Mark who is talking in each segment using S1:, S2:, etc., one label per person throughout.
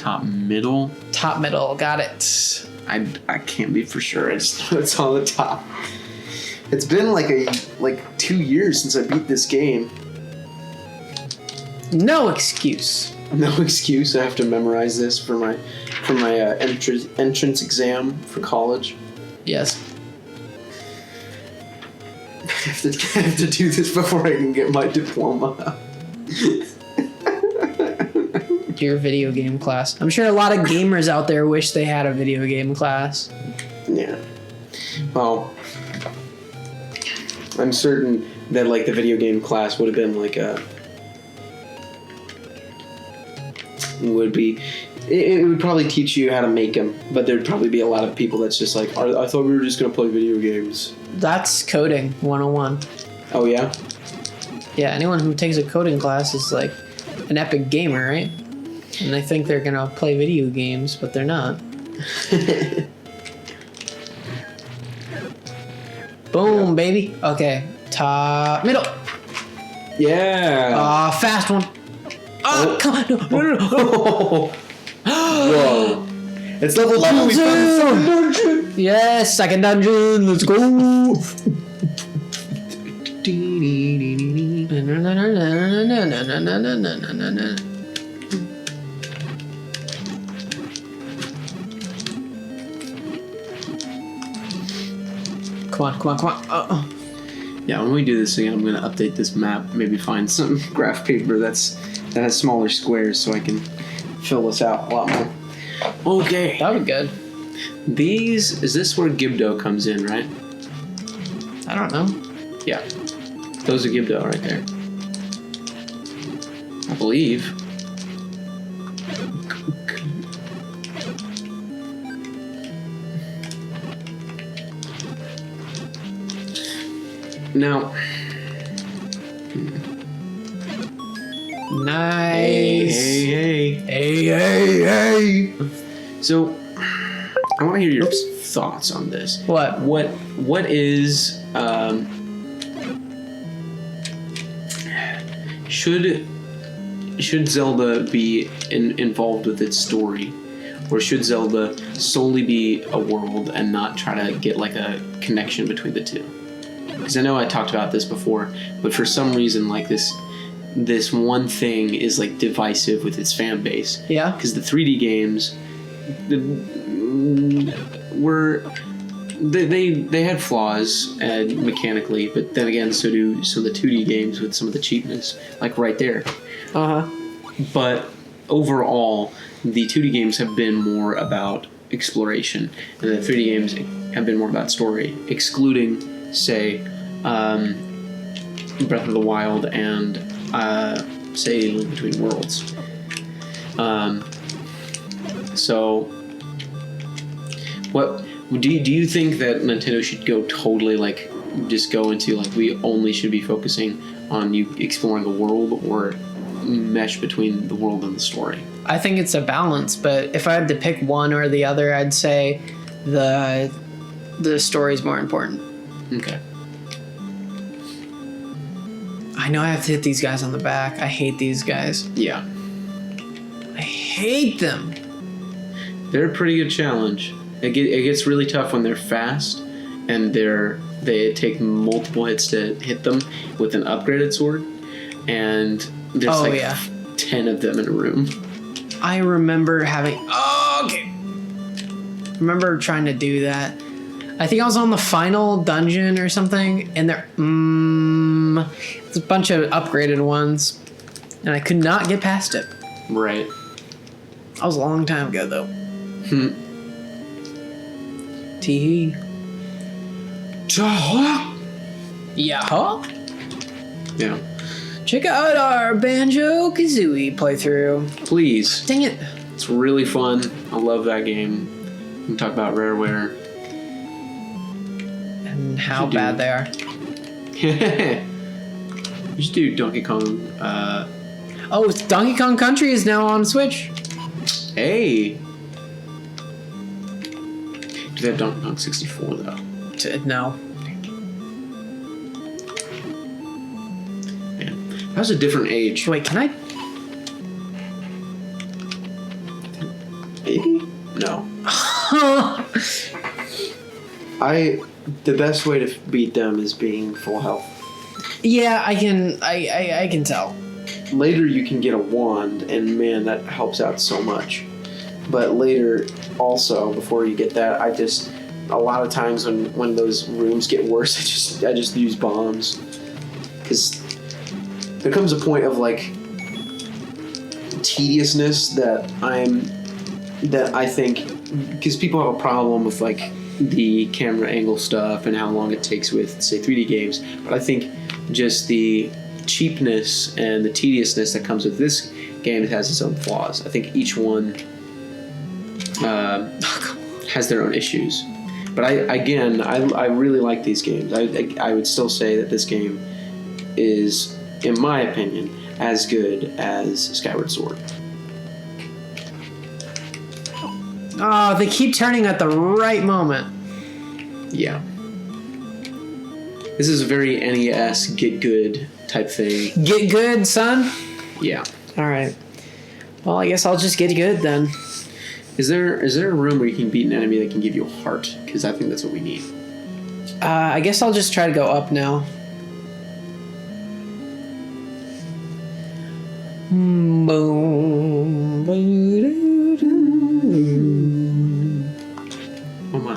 S1: top middle.
S2: Top middle, got it.
S1: I can't be for sure. I just know it's on the top.
S3: It's been like 2 years since I beat this game.
S2: No excuse.
S3: No excuse. I have to memorize this for my entrance exam for college.
S2: Yes.
S3: I have to do this before I can get my diploma.
S2: Your video game class. I'm sure a lot of gamers out there wish they had a video game class.
S3: Yeah. Well, I'm certain that like the video game class would have been like it would probably teach you how to make them, but there'd probably be a lot of people that's just like, I thought we were just gonna play video games.
S2: That's coding 101.
S3: Oh yeah?
S2: Yeah, anyone who takes a coding class is like an epic gamer, right? And they think they're gonna play video games, but they're not. Boom, baby. Okay, top, middle.
S3: Yeah.
S2: Fast one. Come on, no.
S3: Whoa. It's level 2. We found the second dungeon.
S2: Yes, second dungeon. Let's go. Come on.
S1: Yeah, when we do this again, I'm going to update this map. Maybe find some graph paper that has smaller squares so I can fill this out a lot more. Okay.
S2: That would be good.
S1: Is this where Gibdo comes in, right?
S2: I don't know.
S1: Yeah. Those are Gibdo right there. I believe. Now.
S2: Nice.
S1: Hey. So, I want to hear your thoughts on this.
S2: What?
S1: What is should Zelda be involved with its story, or should Zelda solely be a world and not try to get like a connection between the two? Because I know I talked about this before, but for some reason, like this one thing is like divisive with its fan base.
S2: Yeah.
S1: Because the 3D games were they had flaws mechanically, but then again, so do the 2D games with some of the cheapness, like right there. But overall, the 2D games have been more about exploration, and the 3D games have been more about story, excluding, say, Breath of the Wild and say Link Between Worlds. So, what do you think that Nintendo should go totally like just go into like we only should be focusing on you exploring the world, or mesh between the world and the story?
S2: I think it's a balance, but if I had to pick one or the other, I'd say the story's more important.
S1: Okay.
S2: I know I have to hit these guys on the back. I hate these guys.
S1: Yeah.
S2: I hate them.
S1: They're a pretty good challenge. It gets really tough when they're fast and they take multiple hits to hit them with an upgraded sword, and there's 10 of them in a room.
S2: I remember having... okay. I remember trying to do that. I think I was on the final dungeon or something, and it's a bunch of upgraded ones, and I could not get past it.
S1: Right.
S2: That was a long time ago, though. Tee. Yeah.
S1: Yeah.
S2: Check out our Banjo-Kazooie playthrough.
S1: Please.
S2: Dang it.
S1: It's really fun. I love that game. We can talk about Rareware.
S2: And how bad they are.
S1: You should do Donkey Kong.
S2: Donkey Kong Country is now on Switch.
S1: Hey. Do they have Donkey Kong 64 though?
S2: No.
S1: Man, that was a different age.
S2: Wait, can I?
S3: The best way to beat them is being full health.
S2: Yeah, I can tell.
S3: Later you can get a wand, and man, that helps out so much. But later, also before you get that, a lot of times when those rooms get worse, I just use bombs, because there comes a point of like tediousness that I think, because people have a problem with like the camera angle stuff and how long it takes with, say, 3D games, but I think just the cheapness and the tediousness that comes with this game has its own flaws. I think each one has their own issues. But I really like these games. I would still say that this game is, in my opinion, as good as Skyward Sword.
S2: Oh, they keep turning at the right moment.
S1: Yeah. This is a very NES get good type thing.
S2: Get good, son?
S1: Yeah.
S2: All right. Well, I guess I'll just get good then.
S1: Is there a room where you can beat an enemy that can give you a heart? Because I think that's what we need.
S2: I guess I'll just try to go up now. Boom.
S1: Oh my.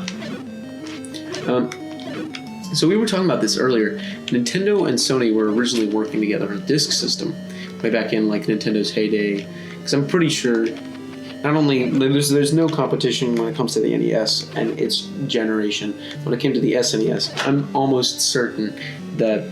S1: So we were talking about this earlier. Nintendo and Sony were originally working together on a disc system way back in like Nintendo's heyday. Because I'm pretty sure not only there's no competition when it comes to the NES and its generation. When it came to the SNES, I'm almost certain that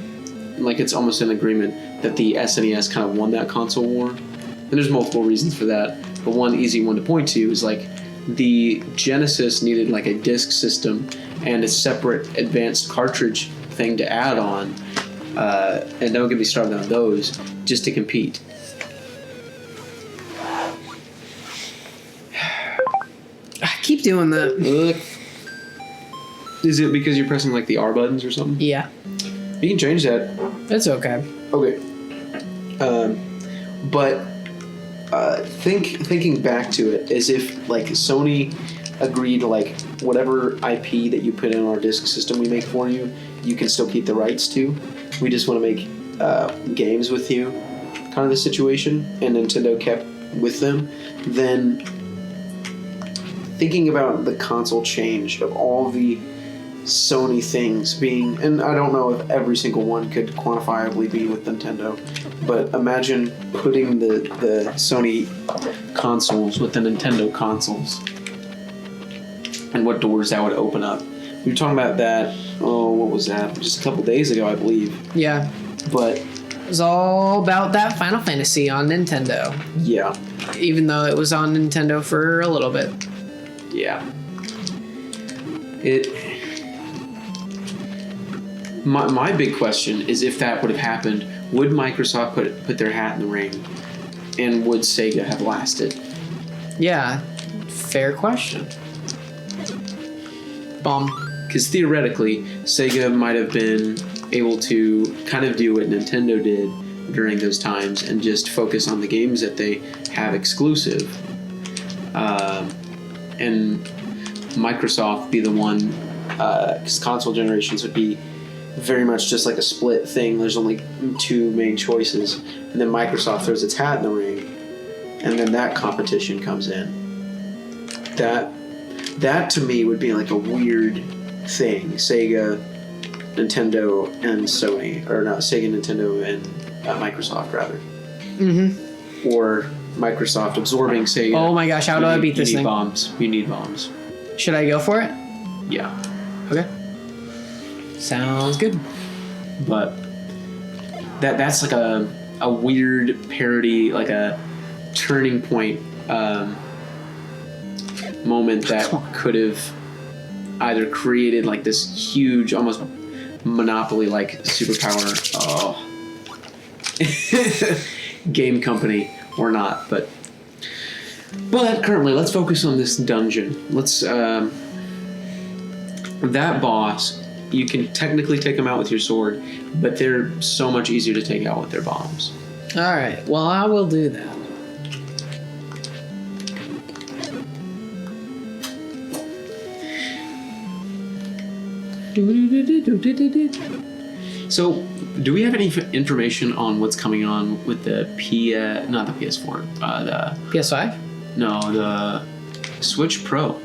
S1: like it's almost an agreement that the SNES kind of won that console war. And there's multiple reasons for that. But one easy one to point to is like the Genesis needed like a disc system and a separate advanced cartridge thing to add on, and don't get me started on those, just to compete.
S2: I keep doing that.
S1: Look. Is it because you're pressing like the R buttons or something?
S2: Yeah.
S1: You can change that.
S2: It's okay.
S3: Okay. But thinking back to it, as if like Sony agreed, like whatever IP that you put in our disc system we make for you, you can still keep the rights to. We just want to make games with you, kind of the situation, and Nintendo kept with them. Then thinking about the console change of all the Sony things being, and I don't know if every single one could quantifiably be with Nintendo, but imagine putting the Sony consoles with the Nintendo consoles and what doors that would open up. We were talking about that, what was that? Just a couple days ago, I believe.
S2: Yeah.
S3: But
S2: it was all about that Final Fantasy on Nintendo.
S3: Yeah.
S2: Even though it was on Nintendo for a little bit.
S3: Yeah.
S1: My big question is, if that would have happened, would Microsoft put their hat in the ring, and would Sega have lasted?
S2: Yeah, fair question. Bomb.
S1: Because theoretically, Sega might have been able to kind of do what Nintendo did during those times and just focus on the games that they have exclusive, and Microsoft be the one, because console generations would be very much just like a split thing. There's only two main choices, and then Microsoft throws its hat in the ring, and then that competition comes in. That to me would be like a weird thing. Sega, Nintendo, and Sony, or not Sega, Nintendo, and Microsoft rather.
S2: Mm-hmm.
S1: Or Microsoft absorbing Sega.
S2: Oh my gosh, how do I beat this thing?
S1: You need bombs.
S2: Should I go for it?
S1: Yeah.
S2: Okay. Sounds good.
S1: But that's like a weird parody, like a turning point moment that could have either created like this huge, almost Monopoly-like superpower game company or not. But currently, let's focus on this dungeon. Let's that boss. You can technically take them out with your sword, but they're so much easier to take out with their bombs.
S2: All right. Well, I will do that.
S1: So, do we have any information on what's coming on with the not the PS4, the
S2: PS5?
S1: no, the Switch Pro?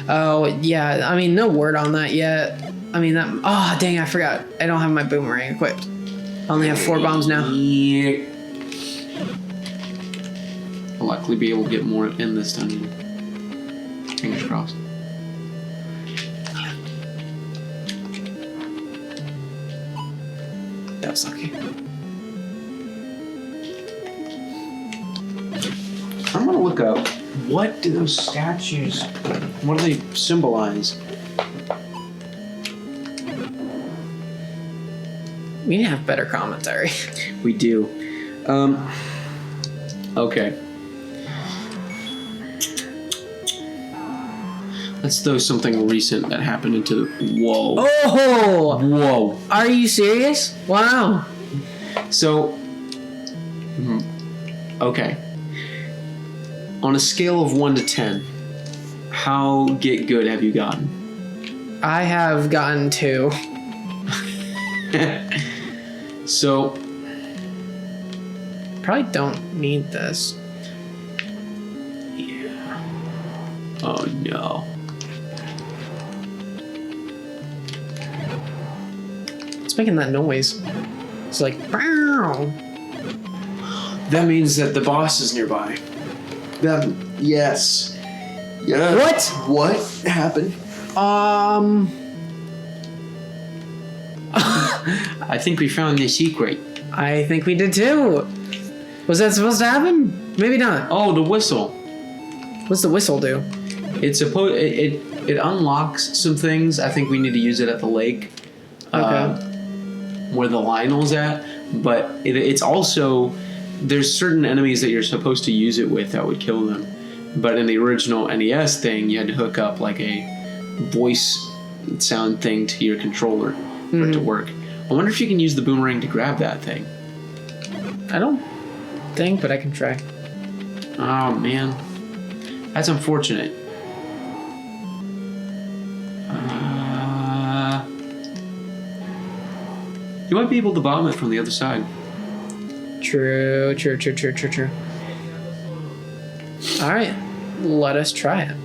S2: Oh, yeah. I mean, no word on that yet. I mean, oh, dang, I forgot. I don't have my boomerang equipped. I only have 4 bombs now.
S1: Yeah. I'll likely be able to get more in this dungeon. Fingers crossed.
S2: That was lucky.
S3: I'm gonna look up, what do those statues, what do they symbolize?
S2: We need to have better commentary.
S1: We do. Okay. Let's throw something recent that happened into the... Whoa.
S2: Oh!
S1: Whoa.
S2: Are you serious? Wow.
S1: So... Okay. On a scale of 1 to 10, how get good have you gotten?
S2: I have gotten 2.
S1: So...
S2: Probably don't need this.
S1: Yeah. Oh no.
S2: It's making that noise. It's like, "Bow."
S3: That means that the boss is nearby. Yes. Yeah.
S2: What?
S3: What happened?
S1: I think we found the secret.
S2: I think we did too. Was that supposed to happen? Maybe not.
S1: Oh, the whistle.
S2: What's the whistle do?
S1: It's supposed it unlocks some things. I think we need to use it at the lake,
S2: Okay.
S1: where the Lionel's at. But it's also there's certain enemies that you're supposed to use it with that would kill them. But in the original NES thing, you had to hook up like a voice sound thing to your controller for it to work. I wonder if you can use the boomerang to grab that thing.
S2: I don't think, but I can try.
S1: Oh man, that's unfortunate. You might be able to bomb it from the other side.
S2: True. All right, let us try it.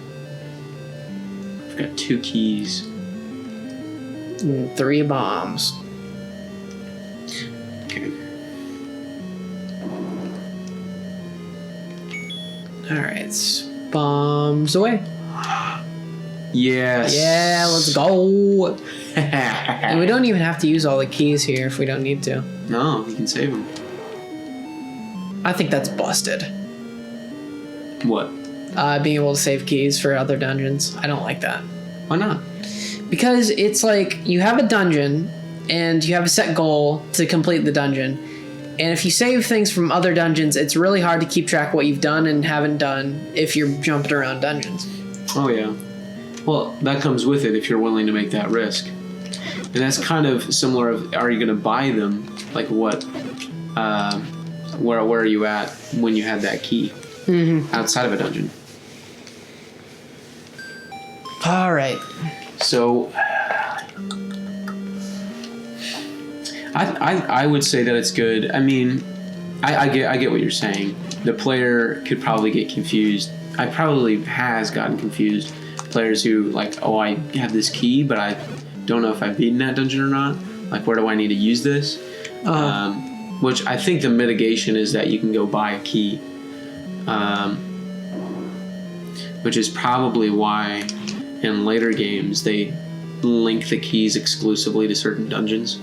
S1: I've got 2 keys.
S2: 3 bombs.
S1: Okay.
S2: All right, bombs away.
S1: Yes.
S2: Yeah, let's go. And we don't even have to use all the keys here if we don't need to.
S1: No, you can save them.
S2: I think that's busted.
S1: What?
S2: Being able to save keys for other dungeons. I don't like that.
S1: Why not?
S2: Because it's like you have a dungeon and you have a set goal to complete the dungeon. And if you save things from other dungeons, it's really hard to keep track of what you've done and haven't done if you're jumping around dungeons.
S1: Oh yeah. Well, that comes with it if you're willing to make that risk. And that's kind of similar of, are you going to buy them? Like what? Where are you at when you had that key? Outside of a dungeon.
S2: All right.
S1: So, I would say that it's good. I mean, I get what you're saying. The player could probably get confused. I probably has gotten confused. Players who like, oh, I have this key, but I don't know if I've beaten that dungeon or not. Like, where do I need to use this? Which I think the mitigation is that you can go buy a key. Which is probably why in later games they link the keys exclusively to certain dungeons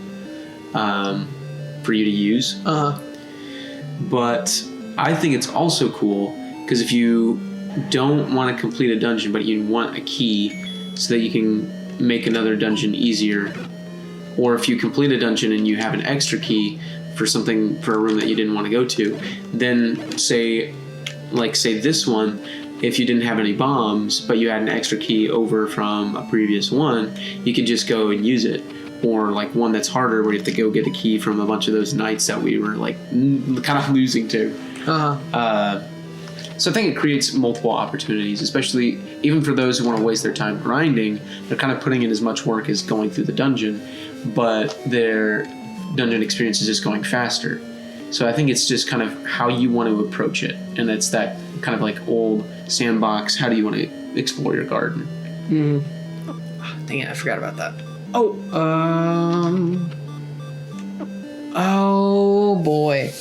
S1: for you to use. But I think it's also cool because if you don't want to complete a dungeon but you want a key so that you can make another dungeon easier, or if you complete a dungeon and you have an extra key for something, for a room that you didn't want to go to, then say this one, if you didn't have any bombs but you had an extra key over from a previous one, you could just go and use it. Or like one that's harder where you have to go get a key from a bunch of those knights that we were like kind of losing to. So I think it creates multiple opportunities, especially even for those who want to waste their time grinding. They're kind of putting in as much work as going through the dungeon, but their dungeon experience is just going faster. So I think it's just kind of how you want to approach it, and it's that kind of like old sandbox. How do you want to explore your garden?
S2: Dang it, I forgot about that. Oh boy.